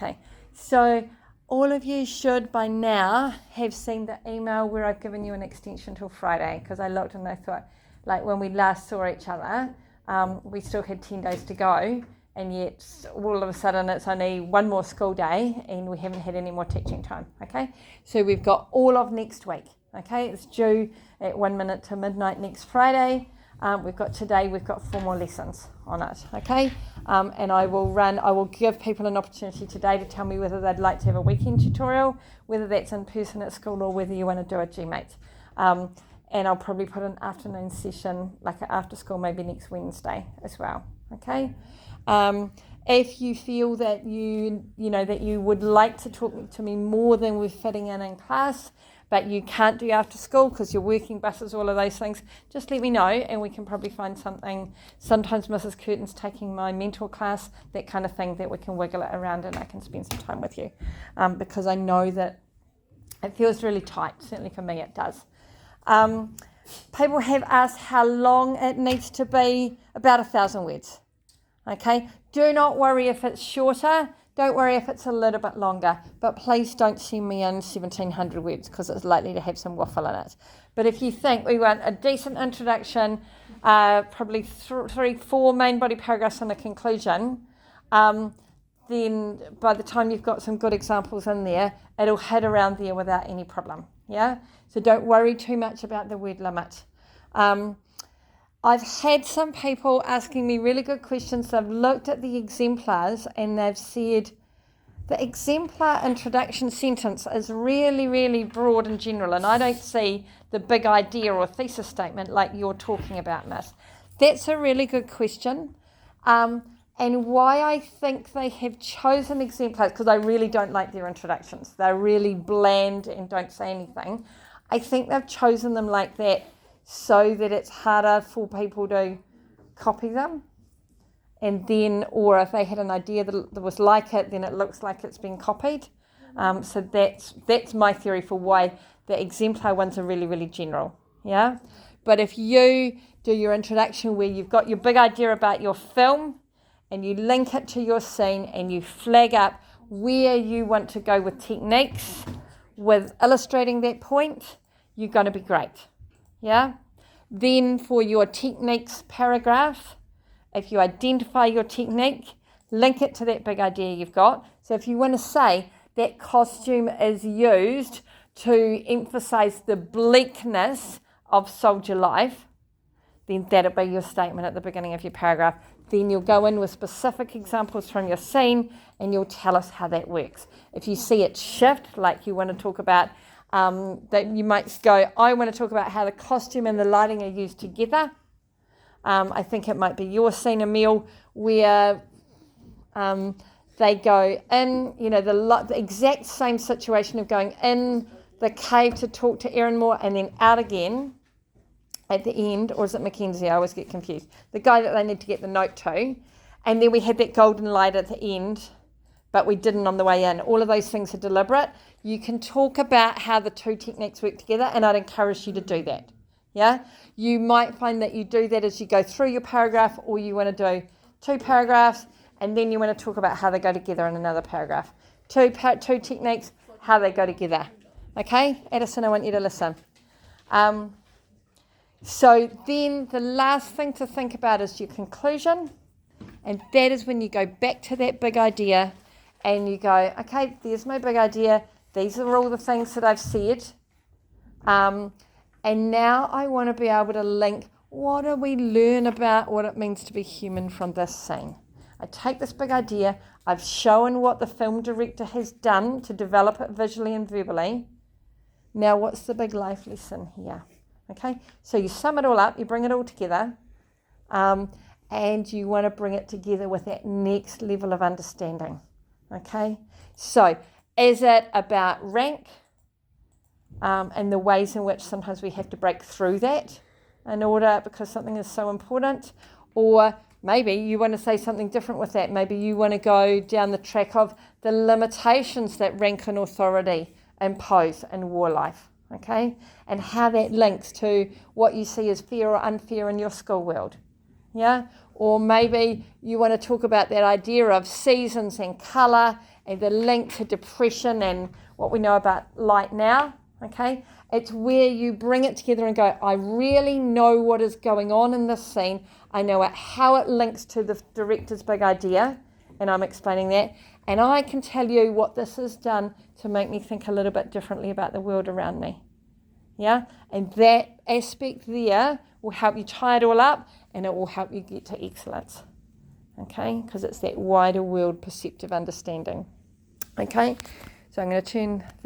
Okay, so all of you should by now have seen the email where I've given you an extension till Friday, because I looked and I thought, like when we last saw each other, we still had 10 days to go, and yet all of a sudden it's only one more school day and we haven't had any more teaching time. Okay, so we've got all of next week. Okay, it's due at 1 minute to midnight next Friday. We've got 4 more lessons on it. Okay, and I will give people an opportunity today to tell me whether they'd like to have a weekend tutorial, whether that's in person at school, or whether you want to do a GMAT. And I'll probably put an afternoon session, like an after school, maybe next Wednesday as well. Okay. If you feel that you would like to talk to me more than we're fitting in class, but you can't do after school because you're working buses, all of those things, just let me know and we can probably find something. Sometimes Mrs. Curtin's taking my mentor class, that kind of thing, that we can wiggle it around and I can spend some time with you, because I know that it feels really tight. Certainly for me it does. People have asked how long it needs to be. About 1,000 words. Okay, do not worry if it's shorter. Don't worry if it's a little bit longer, but please don't send me in 1,700 words because it's likely to have some waffle in it. But if you think we want a decent introduction, probably 3-4 main body paragraphs and a conclusion, then by the time you've got some good examples in there, it'll hit around there without any problem. Yeah, so don't worry too much about the word limit. I've had some people asking me really good questions. They've looked at the exemplars and they've said the exemplar introduction sentence is really, really broad and general, and I don't see the big idea or thesis statement like you're talking about, Miss. That's a really good question. And why I think they have chosen exemplars, because I really don't like their introductions. They're really bland and don't say anything. I think they've chosen them like that so that it's harder for people to copy them. And then, or if they had an idea that was like it, then it looks like it's been copied. So that's my theory for why the exemplar ones are really, really general. Yeah. But if you do your introduction where you've got your big idea about your film and you link it to your scene and you flag up where you want to go with techniques, with illustrating that point, you're going to be great. Yeah. Then for your techniques paragraph, if you identify your technique, link it to that big idea you've got. So if you want to say that costume is used to emphasize the bleakness of soldier life, then that'll be your statement at the beginning of your paragraph. Then you'll go in with specific examples from your scene and you'll tell us how that works. If you see it shift, like you want to talk about, that you might go, I want to talk about how the costume and the lighting are used together. I think it might be your scene, Emil, where they go in, the exact same situation of going in the cave to talk to Erin Moore and then out again at the end, or is it Mackenzie? I always get confused. The guy that they need to get the note to. And then we had that golden light at the end, but we didn't on the way in. All of those things are deliberate. You can talk about how the two techniques work together, and I'd encourage you to do that. Yeah, you might find that you do that as you go through your paragraph, or you want to do 2 paragraphs, and then you want to talk about how they go together in another paragraph. Two techniques, how they go together. Okay, Addison, I want you to listen. So then the last thing to think about is your conclusion, and that is when you go back to that big idea and you go, okay, there's my big idea. These are all the things that I've said. And now I want to be able to link, what do we learn about what it means to be human from this scene? I take this big idea, I've shown what the film director has done to develop it visually and verbally. Now what's the big life lesson here? Okay, so you sum it all up, you bring it all together, and you want to bring it together with that next level of understanding. Okay, so is it about rank and the ways in which sometimes we have to break through that in order, because something is so important? Or maybe you want to say something different with that. Maybe you want to go down the track of the limitations that rank and authority impose in war life. Okay, and how that links to what you see as fair or unfair in your school world. Yeah, or maybe you want to talk about that idea of seasons and colour and the link to depression and what we know about light now, okay? It's where you bring it together and go, I really know what is going on in this scene. I know how it links to the director's big idea, and I'm explaining that. And I can tell you what this has done to make me think a little bit differently about the world around me. Yeah? And that aspect there will help you tie it all up, and it will help you get to excellence. Okay? Because it's that wider world perceptive understanding. Okay? So I'm going to turn